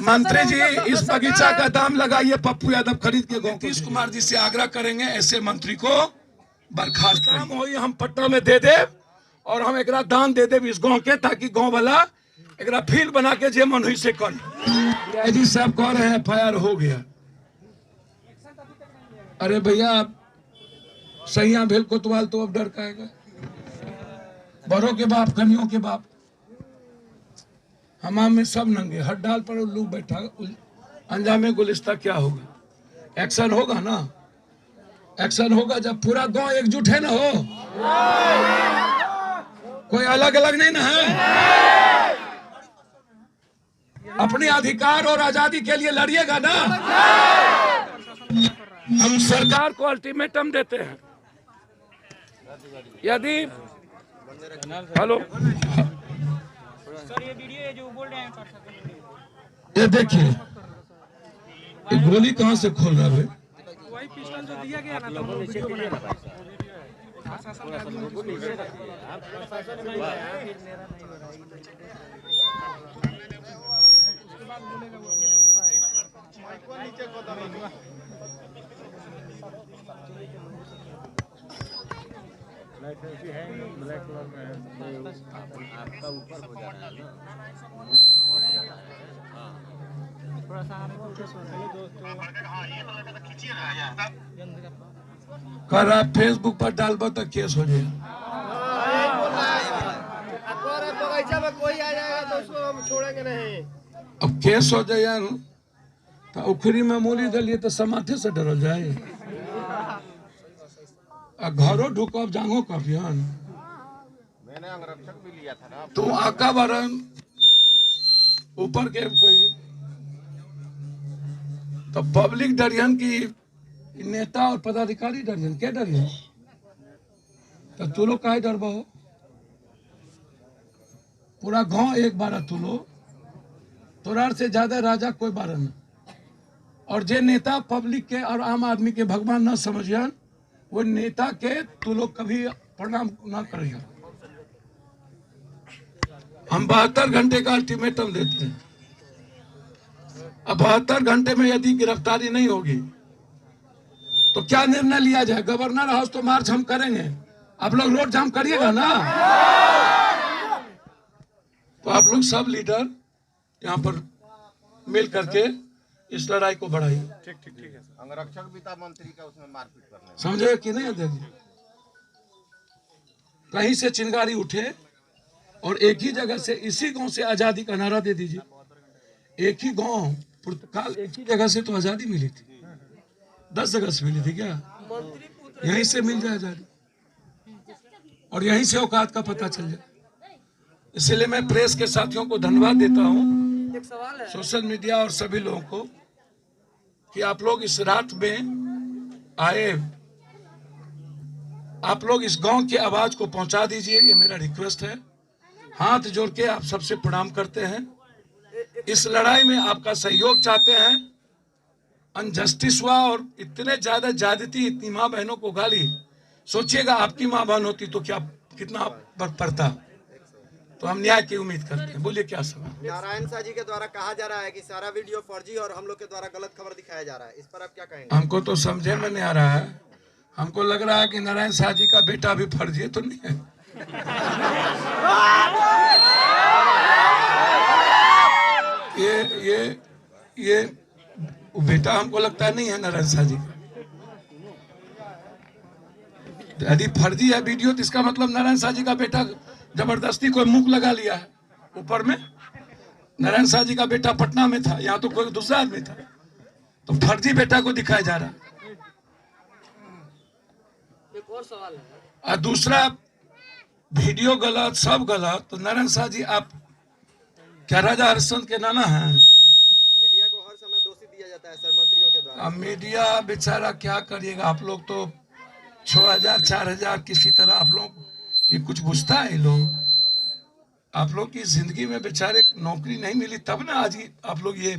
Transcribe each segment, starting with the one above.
मंत्री जी इस बगीचा का दाम लगाइए, पप्पू यादव खरीद के नीतीश कुमार जी से आग्रह करेंगे ऐसे मंत्री को बर्खास्त काम हो, हम पट्टा में दे दे और हम एक दान दे दे इस गांव के, ताकि गांव वाला एक फील्ड बना के जे मन हुई से कर। डीआईजी साहब कह रहे हैं एफआईआर हो गया। अरे भैया सैया भेल कोतवाल तो अब डर खाएगा, बड़ों के बाप कनियों के बाप, हमाम में सब नंगे, हर डाल पर उल्लू बैठा, अंजामे गुलिस्ता क्या होगा? एक्शन होगा ना, एक्शन होगा जब पूरा गांव एकजुट है ना हो, कोई अलग अलग नहीं ना है, अपने अधिकार और आजादी के लिए लड़िएगा ना। हम सरकार को अल्टीमेटम देते हैं, यदि हेलो सर ये वीडियो जो बोल रहे हैं ये देखिए, ये गोली कहाँ से खोल रहा है? वही पिस्टल जो दिया गया ना तो वो वीडियो बना रहा है। प्रशासन का है ब्लैक कलर में आपका ऊपर हो जा रहा है ना, थोड़ा सा कर रहा फेसबुक पर डालबो तो केस हो जाएगा। बगीचा में कोई आ जाएगा तो उसको हम छोड़ेंगे नहीं। अब केस हो जाए तो उखरी में मूली दलिए तो समाधि से डर जाए, घरों ढुकब जांगो कभियन मैंने अंगरक्षक भी लिया था ना, तो आका बरन ऊपर के कोई तो पब्लिक डरियन की नेता और पदाधिकारी डरियन क्या डरियन, तो तू लोग काहे डरबो? पूरा गांव एक बार तू लोग, तोरार से ज्यादा राजा कोई बार न, और जे नेता पब्लिक के और आम आदमी के भगवान न समझियन, वो नेता के तू लोग कभी प्रणाम ना करिए। हम 72 घंटे का अल्टीमेटम देते हैं, अब 72 घंटे में यदि गिरफ्तारी नहीं होगी तो क्या निर्णय लिया जाए? गवर्नर हाउस तो मार्च हम करेंगे, आप लोग रोड जाम करिएगा ना। तो आप लोग सब लीडर यहाँ पर मिल करके इस लड़ाई को बढ़ाइए। ठीक ठीक ठीक है। अंगरक्षक भी था मंत्री का, उसमें मारपीट करने समझे कि नहीं? देखिए कहीं से चिंगारी उठे और एक ही जगह से, इसी गांव से आजादी का नारा दे दीजिए। एक ही गांव पुर्तगाल, एक ही जगह से तो आजादी मिली थी, 10 जगह से मिली थी क्या? यहीं से मिल जाए आजादी और यहीं से औकात का पता चल जाए। इसलिए मैं प्रेस के साथियों को धन्यवाद देता हूं, सोशल मीडिया और सभी लोगों को, कि आप लोग इस रात में आए, आप लोग इस गांव की आवाज को पहुंचा दीजिए, ये मेरा रिक्वेस्ट है। हाथ जोड़ के आप सबसे प्रणाम करते हैं, इस लड़ाई में आपका सहयोग चाहते हैं। अनजस्टिस हुआ और इतने ज्यादा ज्यादती, इतनी माँ बहनों को गाली, सोचिएगा आपकी माँ बहन होती तो क्या कितना फर्क पड़ता। तो हम न्याय की उम्मीद करते हैं। बोलिए क्या सवाल? नारायण शाह जी के द्वारा कहा जा रहा है कि सारा वीडियो फर्जी और हम लोग के द्वारा गलत खबर दिखाया जा रहा है, इस पर आप क्या कहेंगे? हमको तो समझे में नहीं आ रहा है, हमको लग रहा है कि नारायण शाह जी का बेटा भी फर्जी तो नहीं है। ये बेटा हमको लगता है नहीं है नारायण शाह जी। यदि फर्जी है वीडियो तो इसका मतलब नारायण शाह जी का बेटा जबरदस्ती कोई मुंह लगा लिया है ऊपर में। नारायण शाह जी का बेटा पटना में था, यहाँ तो कोई दूसरा आदमी था, तो फर्जी बेटा को दिखाया जा रहा है। एक और सवाल है, और दूसरा वीडियो गलत, सब गलत। तो नारायण शाह जी आप क्या राजा हरिश्चंद्र के नाना हैं? मीडिया को हर समय दोषी दिया जाता है सर मंत्रियों के द्वारा। अब मीडिया बेचारा क्या करिएगा, आप लोग तो 6000 4000 किसी तरह आप लोग, ये कुछ बुझता है लोग, आप लोग की जिंदगी में बेचारे नौकरी नहीं मिली तब ना आज आप लोग ये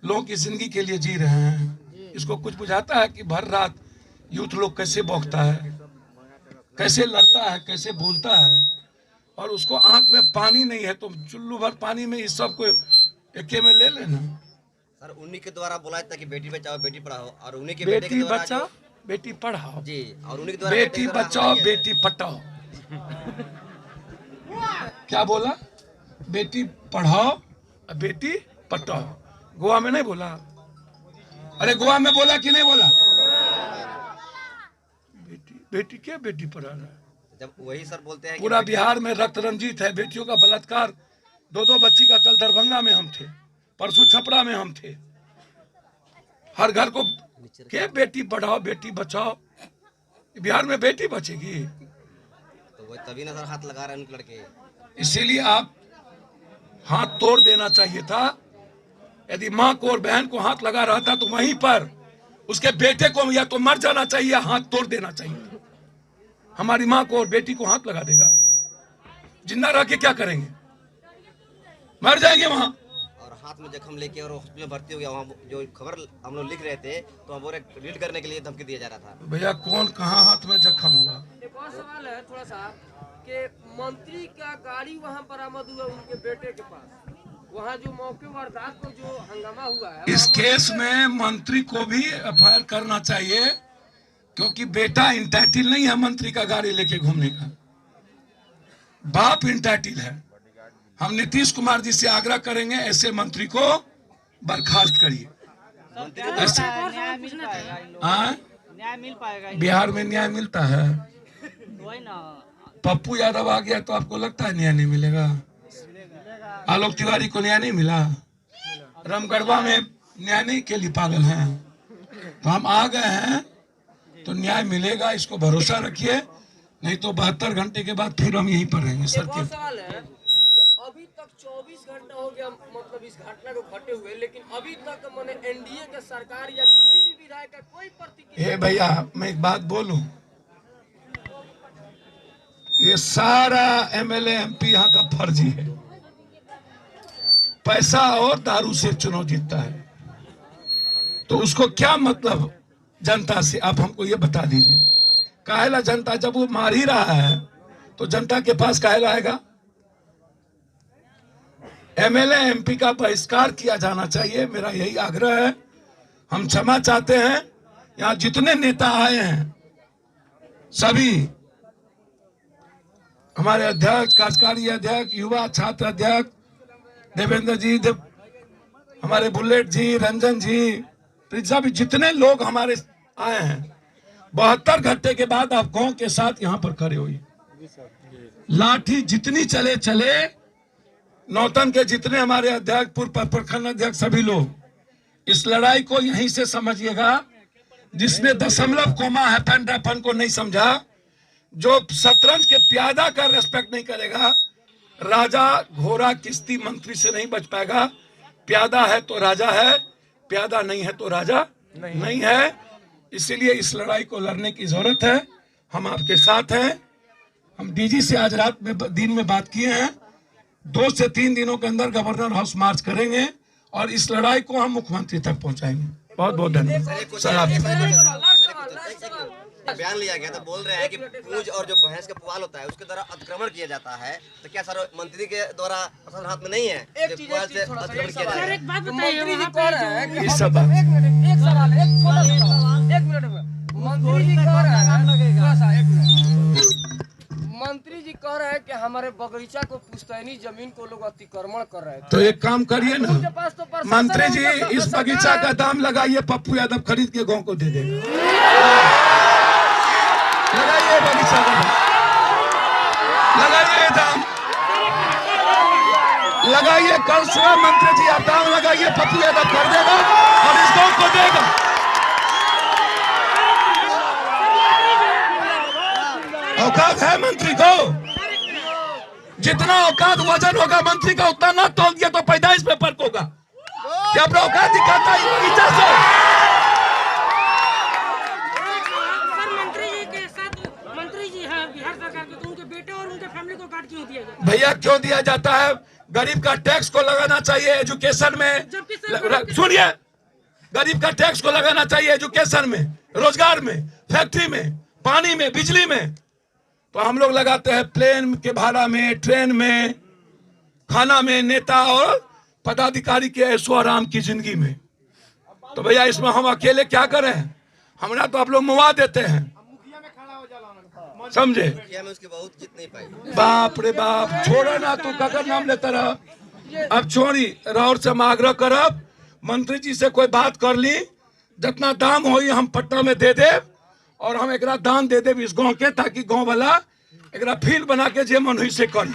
लोगों की जिंदगी के लिए जी रहे हैं। इसको कुछ बुझाता है कि भर रात यूथ लोग कैसे भौंकता है, कैसे लड़ता है, कैसे बोलता है, और उसको आंख में पानी नहीं है तो चुल्लू भर पानी में इस सब को एके में ले लेना। सर उन्हीं के द्वारा बोला जाता है कि बेटी बचाओ बेटी पढ़ाओ, और उन्हीं के बेटे के बेटी द्वारा बचाओ बेटी पढ़ाओ जी, और उन्हीं के द्वारा बेटी के द्वारा बचाओ हमला किया बेटी पटाओ। क्या बोला? बेटी पढ़ाओ और बेटी पटाओ। गोवा में नहीं बोला? अरे गोवा में बोला कि नहीं बोला? बेटी बेटी क्या बेटी पढ़ा रहा है? जाए। जब वही सर बोलते हैं कि पूरा बिहार में रक्त रंजित है, बेटियों का बलात्कार। दो बच्ची का कल दरभंगा में हम थे, परसों छपरा में हम थे। हर घर को क्या बेटी पढ़ाओ बेटी बचाओ? बिहार में बेटी बचेगी? तो वो तभी ना सर हाथ लगा रहे हैं उनके लड़के। इसीलिए आप हाथ तोड़ देना चाहिए था। यदि माँ को और बहन को हाथ लगा रहा था तो वहीं पर उसके बेटे को या तो मर जाना चाहिए या हाथ तोड़ देना चाहिए। हमारी माँ को और बेटी को हाथ लगा देगा, जिंदा रह के क्या करेंगे? मर जाएंगे वहां। और हाथ में जख्म लेके और हॉस्पिटल में भर्ती हो गया। वहाँ जो खबर हम लोग लिख रहे थे तो हम बोले रीड करने के लिए धमकी दिया जा रहा था। भैया कौन कहाँ हाथ में जख्म हुआ? एक और सवाल है थोड़ा सा कि मंत्री का गाड़ी वहाँ बरामद हुआ उनके बेटे के पास, वहाँ जो मौके वारदात को जो हंगामा हुआ है इस केस में मंत्री को भी एफआईआर करना चाहिए, क्योंकि बेटा इंटैटिल नहीं है मंत्री का गाड़ी लेके घूमने का, बाप इंटैटिल है। हम नीतीश कुमार जी से आग्रह करेंगे ऐसे मंत्री को बर्खास्त करिए। ऐसे न्याय मिल पाएगा? हाँ? न्याय मिल पाएगा? बिहार में न्याय मिलता है? वही ना, पप्पू यादव आ गया तो आपको लगता है न्याय नहीं मिलेगा? आलोक तिवारी को न्याय नहीं मिला? रामगढ़वा में न्याय नहीं के लिए पागल हैं? तो हम आ गए हैं तो न्याय मिलेगा, इसको भरोसा रखिए। नहीं तो 72 घंटे के बाद फिर हम यहीं पर रहेंगे सर एक के। और सवाल है कि अभी तक 24 घंटा हो गया मतलब इस घटना को घटे हुए, लेकिन अभी तक मैंने एनडीए के सरकार या किसी भी विधायक का कोई प्रतिक्रिया। हे भैया मैं एक बात बोलूं, ये सारा एमएलए एमपी यहाँ का फर्जी है। पैसा और दारू से चुनाव जीतता है, तो उसको क्या मतलब जनता से? आप हमको ये बता दीजिए। काहेला जनता जब वो मार ही रहा है तो जनता के पास काहेला आएगा? एमएलए एमपी का बहिष्कार किया जाना चाहिए, मेरा यही आग्रह है। हम क्षमा चाहते हैं। यहाँ जितने नेता आए हैं सभी, हमारे अध्यक्ष, कार्यकारी अध्यक्ष, युवा छात्र अध्यक्ष देवेंद्र जी, हमारे बुलेट जी, रंजन जी, प्रिंसा भी, जितने लोग हमारे आए हैं, 72 घंटे के बाद आप गांव के साथ यहाँ पर खड़े हुई। लाठी जितनी चले चले, नौतन के जितने हमारे अध्यक्ष, पूर्व प्रखंड अध्यक्ष, सभी लोग इस लड़ाई को यहीं से समझिएगा। जिसने दशमलव कोमा हैपन को नहीं समझा, जो शतरंज के प्यादा का रेस्पेक्ट नहीं करेगा, राजा घोड़ा किश्ती मंत्री से नहीं बच पाएगा। प्यादा है तो राजा है, प्यादा नहीं है तो राजा नहीं है। इसीलिए इस लड़ाई को लड़ने की जरूरत है। हम आपके साथ हैं। हम डीजी से आज रात में दिन में बात किए हैं, 2 से 3 दिनों के अंदर गवर्नर हाउस मार्च करेंगे और इस लड़ाई को हम मुख्यमंत्री तक पहुंचाएंगे। बहुत बहुत धन्यवाद सर। आप बयान लिया गया तो बोल रहे हैं कि पूंछ और जो भैंस का पुआल होता है उसके द्वारा अतिक्रमण किया जाता है, तो क्या सर मंत्री के द्वारा प्रशासन हाथ में नहीं है? एक जो चीज पुआल से थोड़ा सा अतिक्रमण एक किया सवाल जाए। एक बात तो बताइए, मंत्री जी वहाँ कह पे रहे हैं कि इस सब बात एक मिनट, एक सवाल है, एक छोटा सा सवाल, एक मिनट में मंत्री जी कह रहे हैं, थोड़ा सा एक मिनट, मंत्री जी कह रहे हैं कि हमारे बगीचा को पुश्तैनी जमीन को लोग अतिक्रमण कर रहे थे। तो एक काम करिए ना, उनके पास तो प्रशासन मंत्री है, जी उनके पास इस सरकार बगीचा है। का दाम लगाइए, पप्पू यादव खरीद के गांव को दे देगा। लगाइए बगीचा का दाम, लगाइए दाम, लगाइए। कल सुबह मंत्री जी आप दाम लगाइए, पप्पू यादव कर देगा और इस गांव को देगा। औकात है मंत्री को, जितना औकात वजन होगा मंत्री का उतना ना तोल दिया तो पैदाइश में फर्क होगा। क्या अपना औकात दिखाता है बगीचा से? सर मंत्री जी के साथ, मंत्री जी हैं बिहार सरकार के, तो उनके बेटे और उनके फैमिली को काट क्यों दिया जाए? भैया क्यों दिया जाता है? गरीब का टैक्स को लगाना चाहिए एजुकेशन में। सुनिए, गरीब का टैक्स को लगाना चाहिए एजुकेशन में, रोजगार में, फैक्ट्री में, पानी में, बिजली में। तो हम लोग लगाते हैं प्लेन के भाड़ा में, ट्रेन में, खाना में, नेता और पदाधिकारी के ऐशो आराम की जिंदगी में। तो भैया इसमें हम अकेले क्या करें? हमारा तो आप लोग मुआ देते हैं, समझे? मुखिया में उसकी बहुत जीत नहीं पाई। बाप रे बाप, छोड़ो ना, तू ककर नाम लेता रह। अब छोड़ी राउर से हम आग्रह करब, मंत्री जी से कोई बात कर ली, जितना दाम होई हम पट्टा में दे दे, और हम एकरा दान दे दे इस गांव के, ताकि गांव वाला एकरा फील्ड बना के जे मन हुई से करी।